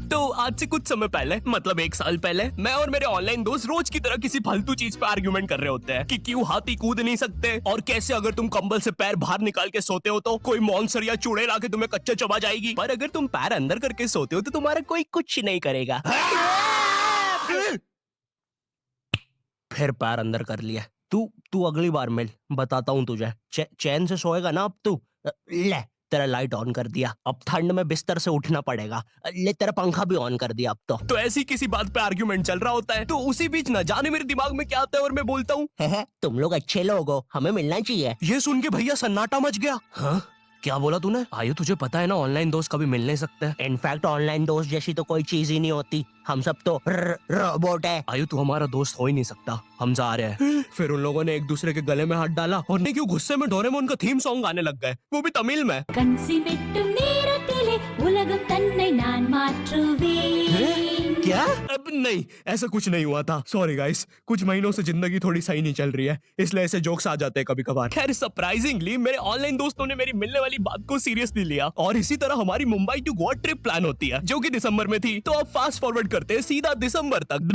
तो आज से कुछ समय पहले, मतलब 1 साल पहले, मैं और मेरे ऑनलाइन दोस्त रोज की तरह किसी फालतू चीज पे आर्ग्यूमेंट कर रहे होते हैं कि क्यों हाथी कूद नहीं सकते और कैसे अगर तुम कंबल से पैर बाहर निकाल के सोते हो तो कोई मॉन्स्टर या चुड़ैल आके तुम्हें कच्चा चबा जाएगी, पर अगर तुम पैर अंदर करके सोते हो तो तुम्हारा कोई कुछ नहीं करेगा। फिर पैर अंदर कर लिया। तू अगली बार मिल, बताता हूँ तुझे। चैन से सोएगा ना अब तू। ले तेरा लाइट ऑन कर दिया, अब ठंड में बिस्तर से उठना पड़ेगा। ले तेरा पंखा भी ऑन कर दिया अब तो ऐसी किसी बात पे आर्ग्यूमेंट चल रहा होता है, तो उसी बीच न जाने मेरे दिमाग में क्या आता है और मैं बोलता हूँ, तुम लोग अच्छे लोग हो, हमें मिलना चाहिए। ये सुन के भैया सन्नाटा मच गया। हाँ क्या बोला तूने? आयु तुझे पता है ना ऑनलाइन दोस्त कभी मिल नहीं सकते। इनफैक्ट ऑनलाइन दोस्त जैसी तो कोई चीज ही नहीं होती, हम सब तो रोबोट है। आयु तू हमारा दोस्त हो ही नहीं सकता, हम जा रहे हैं। फिर उन लोगों ने एक दूसरे के गले में हाथ डाला और नहीं क्यों गुस्से में डोरेमोन का थीम सॉन्ग गाने लग गए, वो भी तमिल में। क्या? अब नहीं, ऐसा कुछ नहीं हुआ था। सॉरी गाइस, कुछ महीनों से जिंदगी थोड़ी सही नहीं चल रही है, इसलिए ऐसे जोक्स आ जाते हैं कभी कभार। खैर सरप्राइजिंगली मेरे ऑनलाइन दोस्तों ने मेरी मिलने वाली बात को सीरियसली लिया और इसी तरह हमारी Mumbai to Goa trip plan होती है, जो कि दिसंबर में थी। तो अब फास्ट फॉरवर्ड करते हैं सीधा दिसंबर तक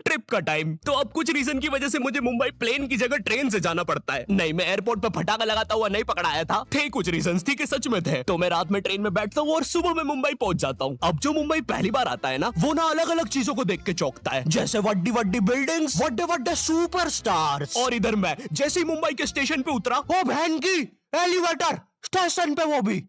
ट्रिप का टाइम। तो अब कुछ रीजन की वजह से मुझे मुंबई प्लेन की जगह ट्रेन से जाना पड़ता है। नहीं, मैं एयरपोर्ट पर फटाका लगाता हुआ नहीं पकड़ाया था, थे कुछ रीजंस, थी कि सच में थे। तो मैं रात में ट्रेन में बैठता हूँ और सुबह में मुंबई पहुंच जाता हूँ। अब जो मुंबई पहली बार आता है ना, वो ना अलग अलग चीजों को देख के चौंकता है, जैसे वड्डी वड्डी बिल्डिंग्स, वड्डे वड्डे सुपरस्टार्स। और इधर मैं जैसे ही मुंबई के स्टेशन पे उतरा, ओ बहन की एलिवेटर स्टेशन पे, वो भी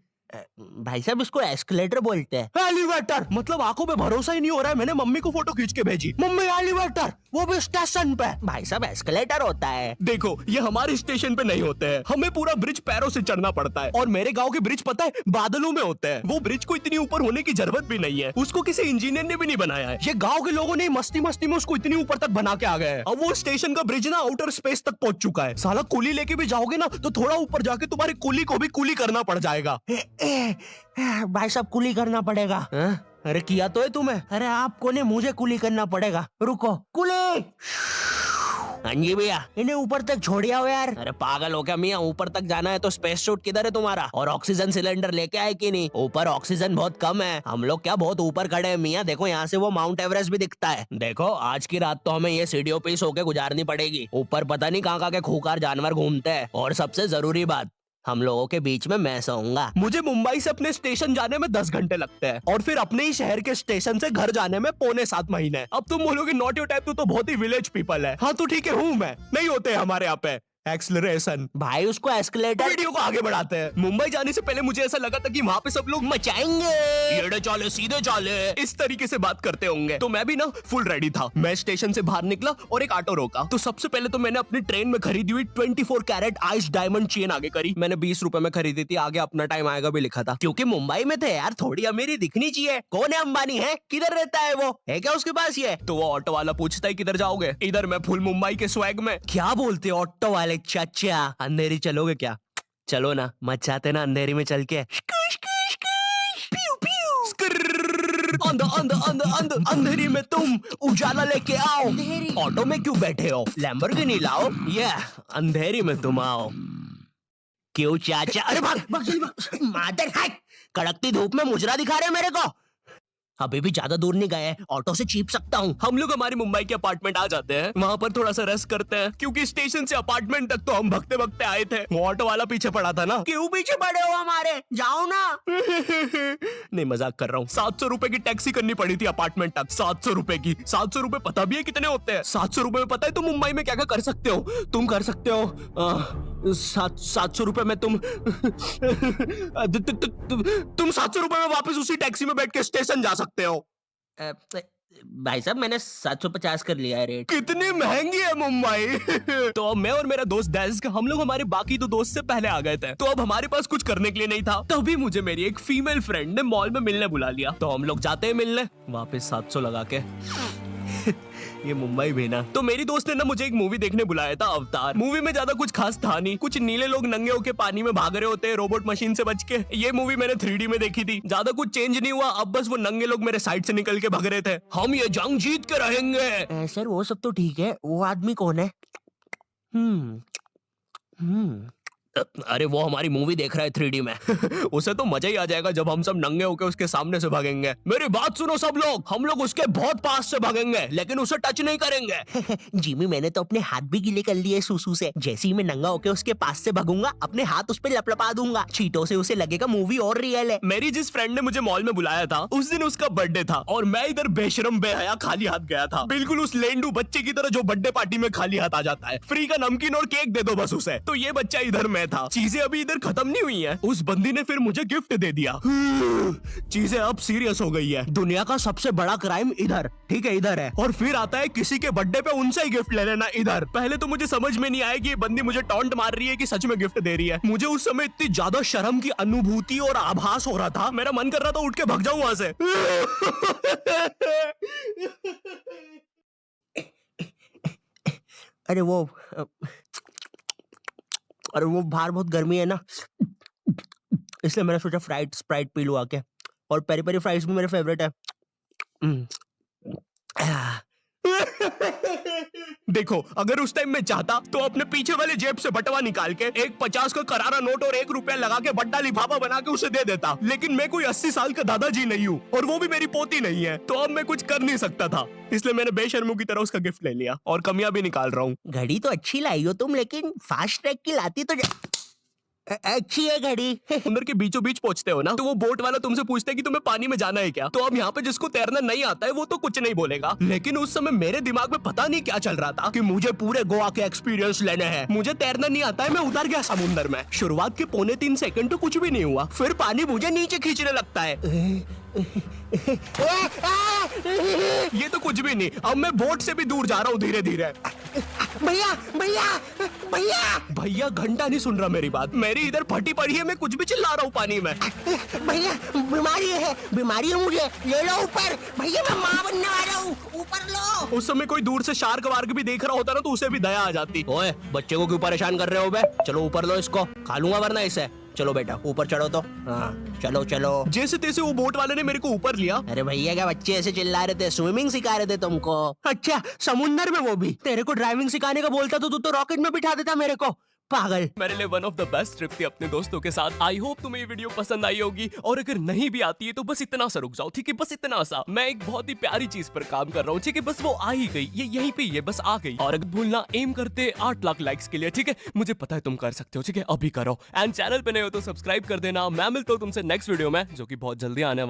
भाई साहब इसको एस्केलेटर बोलते हैं। एलिवेटर मतलब आंखों पे भरोसा ही नहीं हो रहा है। मैंने मम्मी को फोटो खींच के भेजी, मम्मी एलिवेटर, वो भी स्टेशन पे। भाई साहब एस्केलेटर होता है। देखो ये हमारे स्टेशन पे नहीं होते हैं, हमें पूरा ब्रिज पैरों से चढ़ना पड़ता है। और मेरे गांव के ब्रिज पता है बादलों में होते हैं। वो ब्रिज को इतनी ऊपर होने की जरूरत भी नहीं है, उसको किसी इंजीनियर ने भी नहीं बनाया है। ये गाँव के लोगों ने मस्ती मस्ती में उसको इतनी ऊपर तक बना के आ गए हैं। अब वो स्टेशन का ब्रिज ना आउटर स्पेस तक पहुंच चुका है। साला कुली लेके भी जाओगे ना तो थोड़ा ऊपर जाके तुम्हारे कुली को भी कुली करना पड़ जाएगा। भाई साहब कुली करना पड़ेगा। अरे किया तो है तुम्हें। अरे आपको ने मुझे कुली करना पड़ेगा। रुको कुली। हाँ जी भैया, इन्हें ऊपर तक छोड़िया हो यार। अरे पागल हो क्या मियाँ, ऊपर तक जाना है तो स्पेस सूट किधर है तुम्हारा? और ऑक्सीजन सिलेंडर लेके आए कि नहीं? ऊपर ऑक्सीजन बहुत कम है, हम लोग क्या बहुत ऊपर खड़े हैं मियाँ। देखो यहाँ से वो माउंट एवरेस्ट भी दिखता है। देखो आज की रात तो हमें ये सीढ़ियों पे सो के गुजारनी पड़ेगी। ऊपर पता नहीं कहाँ के खूंखार जानवर घूमते हैं। और सबसे जरूरी बात, हम लोगों के बीच में मैं सोऊंगा। मुझे मुंबई से अपने स्टेशन जाने में 10 घंटे लगते हैं और फिर अपने ही शहर के स्टेशन से घर जाने में 6.25 महीने। अब तुम बोलोगे नॉट योर टाइप, तो बहुत ही विलेज पीपल है। हाँ तो ठीक है, हूँ मैं, नहीं होते हमारे यहाँ पे एक्सलरेशन। भाई उसको एस्केलेटर। वीडियो को आगे बढ़ाते हैं। मुंबई जाने से पहले मुझे ऐसा लगा था कि वहाँ पे सब लोग मचाएंगे, येड़े चाले सीधे चाले, इस तरीके से बात करते होंगे। तो मैं भी ना फुल रेडी था। मैं स्टेशन से बाहर निकला और एक ऑटो रोका। तो सबसे पहले तो मैंने अपनी ट्रेन में खरीदी हुई 24 कैरेट आइस डायमंड चेन आगे करी। मैंने 20 रुपए में खरीदी थी, आगे अपना टाइम आएगा भी लिखा था, क्योंकि मुंबई में थे यार, थोड़ी अमीरी दिखनी चाहिए। कौन है अंबानी? है किधर रहता है वो, है क्या उसके पास ये? तो वो ऑटो वाला पूछता है किधर जाओगे? इधर मैं फुल मुंबई के स्वैग में। क्या बोलते ऑटो वाले? चाचा अंधेरी चलोगे क्या? चलो ना, मचाते ना अंधेरी में चल के। अंधेरी में तुम उजाला लेके आओ। ऑटो में क्यों बैठे हो? लैम्बोर्गिनी लाओ। ये अंधेरी में तुम आओ। क्यों चाचा? अरे भाग भाग जल्दी भाग। मादर है, कड़कती धूप में मुजरा दिखा रहे मेरे को। अभी भी ज्यादा दूर नहीं गए, ऑटो से चीप सकता हूँ। हम लोग हमारी मुंबई के अपार्टमेंट आ जाते हैं, वहाँ पर थोड़ा सा रेस्ट करते हैं, क्योंकि स्टेशन से अपार्टमेंट तक तो हम भगते भगते आए थे। वो ऑटो वाला पीछे पड़ा था ना। क्यों पीछे पड़े हो हमारे? जाओ ना। नहीं मजाक कर रहा हूँ। 700 रुपए की टैक्सी करनी पड़ी थी अपार्टमेंट तक। 700 रुपए की। 700 रुपए पता भी है कितने होते हैं? 700 रुपए में पता है तुम मुंबई में क्या क्या कर सकते हो? तुम कर सकते हो 700 रुपए में तुम 700 रुपए में वापस उसी टैक्सी में बैठ के स्टेशन जा सकते हो। भाई साहब मैंने 750 कर लिया है रेट। कितनी महंगी है मुंबई। तो अब मैं और मेरा दोस्त डेस्क, हम लोग हमारे बाकी 2 दोस्त से पहले आ गए थे। तो अब हमारे पास कुछ करने के लिए नहीं था, तभी मुझे मेरी एक फीमेल फ्रेंड ने मॉल में मिलने बुला लिया। तो हम लोग जाते हैं मिलने, वापस 700 लगा के। ये मुंबई भी ना। तो मेरी दोस्त ने ना मुझे एक मूवी देखने बुलाया था, अवतार। मूवी में ज्यादा कुछ खास था नहीं, कुछ नीले लोग नंगे होके पानी में भाग रहे होते हैं रोबोट मशीन से बच के। ये मूवी मैंने 3D में देखी थी, ज्यादा कुछ चेंज नहीं हुआ। अब बस वो नंगे लोग मेरे साइड से निकल के भाग रहे थे। हम ये जंग जीत के रहेंगे। सर वो सब तो ठीक है, वो आदमी कौन है? अरे वो हमारी मूवी देख रहा है 3D में। उसे तो मजा ही आ जाएगा जब हम सब नंगे होकर उसके सामने से भागेंगे। मेरी बात सुनो सब लोग, हम लोग उसके बहुत पास से भागेंगे लेकिन उसे टच नहीं करेंगे। जिमी, मैंने तो अपने हाथ भी गीले कर लिए सूसू से। जैसे ही मैं नंगा होके उसके पास से भागूंगा, अपने हाथ उस पे लपलपा दूंगा। चीटों से उसे लगेगा मूवी और रियल है। मेरी जिस फ्रेंड ने मुझे मॉल में बुलाया था उस दिन उसका बर्थडे था और मैं इधर बेशरम बेहया खाली हाथ गया था, बिल्कुल उस लेंडू बच्चे की तरह जो बर्थडे पार्टी में खाली हाथ आ जाता है। फ्री का नमकीन और केक दे दो बस उसे। तो ये बच्चा इधर मैं था। चीजें अभी इधर खत्म नहीं हुई हैं। उस बंदी ने फिर मुझे गिफ्ट दे दिया। चीजें अब सीरियस हो गई है। दुनिया का सबसे बड़ा क्राइम इधर, ठीक है, इधर है। और फिर आता है किसी के बर्थडे पे उनसे ही गिफ्ट ले लेना इधर। पहले तो मुझे समझ में नहीं आया कि ये बंदी मुझे टॉन्ट मार रही है कि सच में गिफ्ट दे रही है। मुझे उस समय इतनी ज्यादा शर्म की अनुभूति और आभास हो रहा था, मेरा मन कर रहा था उठ के भाग जाऊं वहां से। अरे वो अरे वो बाहर बहुत गर्मी है ना, इसलिए मैंने सोचा फ्राइड स्प्राइट पी लूं आके। और पेरी पेरी फ्राइज भी मेरे फेवरेट है। आह, देखो, अगर उस टाइम में चाहता तो अपने पीछे वाले जेब से बटवा निकाल के एक 50 का करारा नोट और 1 रुपया लगा के बड्डा लिफाफा बना के उसे दे देता। लेकिन मैं कोई 80 साल का दादाजी नहीं हूँ और वो भी मेरी पोती नहीं है, तो अब मैं कुछ कर नहीं सकता था। इसलिए मैंने बेशर्मों की तरह उसका गिफ्ट ले लिया और कमियां भी निकाल रहा हूँ। घड़ी तो अच्छी लाई हो तुम, लेकिन फास्ट ट्रैक की लाती तो अच्छी है घड़ी। समुद्र के बीचों बीच पहुंचते हो ना, तो वो बोट वाला तुमसे पूछता है कि तुम्हें पानी में जाना है क्या। तो अब यहाँ पे जिसको तैरना नहीं आता है वो तो कुछ नहीं बोलेगा, लेकिन उस समय मेरे दिमाग में पता नहीं क्या चल रहा था कि मुझे पूरे गोवा के एक्सपीरियंस लेने हैं। मुझे तैरना नहीं आता है, मैं उतर गया समुद्र में। शुरुआत के 3.25 सेकंड तो कुछ भी नहीं हुआ, फिर पानी मुझे नीचे खींचने लगता है। ये तो कुछ भी नहीं, अब मैं बोट से भी दूर जा रहा हूँ धीरे धीरे। भैया भैया भैया भैया घंटा नहीं सुन रहा मेरी बात। मेरी इधर फटी पड़ी है, मैं कुछ भी चिल्ला रहा हूँ पानी में। भैया, बीमारी है मुझे, ले लो ऊपर। भैया मैं माँ बनने वाला हूँ, ऊपर लो। उस समय कोई दूर से शार्क वार्क भी देख रहा होता ना तो उसे भी दया आ जाती। ओए, बच्चे को क्यों परेशान कर रहे हो बे? चलो ऊपर लो इसको, खा लूंगा वरना इसे। चलो बेटा ऊपर चढ़ो तो। हाँ चलो चलो। जैसे तैसे वो बोट वाले ने मेरे को ऊपर लिया। अरे भैया, क्या बच्चे ऐसे चिल्ला रहे थे? स्विमिंग सिखा रहे थे तुमको? अच्छा, समुंदर में वो भी? तेरे को ड्राइविंग सिखाने का बोलता तो तू तो रॉकेट में बिठा देता मेरे को, पागल। मेरे लिए one of the best trip थी अपने दोस्तों के साथ। आई होप तुम्हें ये वीडियो पसंद आई होगी, और अगर नहीं भी आती है तो बस इतना सा रुक जाओ, ठीक है? बस इतना सा। मैं एक बहुत ही प्यारी चीज पर काम कर रहा हूँ, ठीक है? बस वो आ ही गई, ये यहीं पे ये बस आ गई। और अगर भूलना, एम करते 8 लाख लाइक्स के लिए, ठीक है? मुझे पता है तुम कर सकते हो, ठीक है? अभी करो। एंड चैनल पे नए हो तो सब्सक्राइब कर देना। मैं मिलता हूँ तुमसे नेक्स्ट वीडियो में, जो कि बहुत जल्दी आने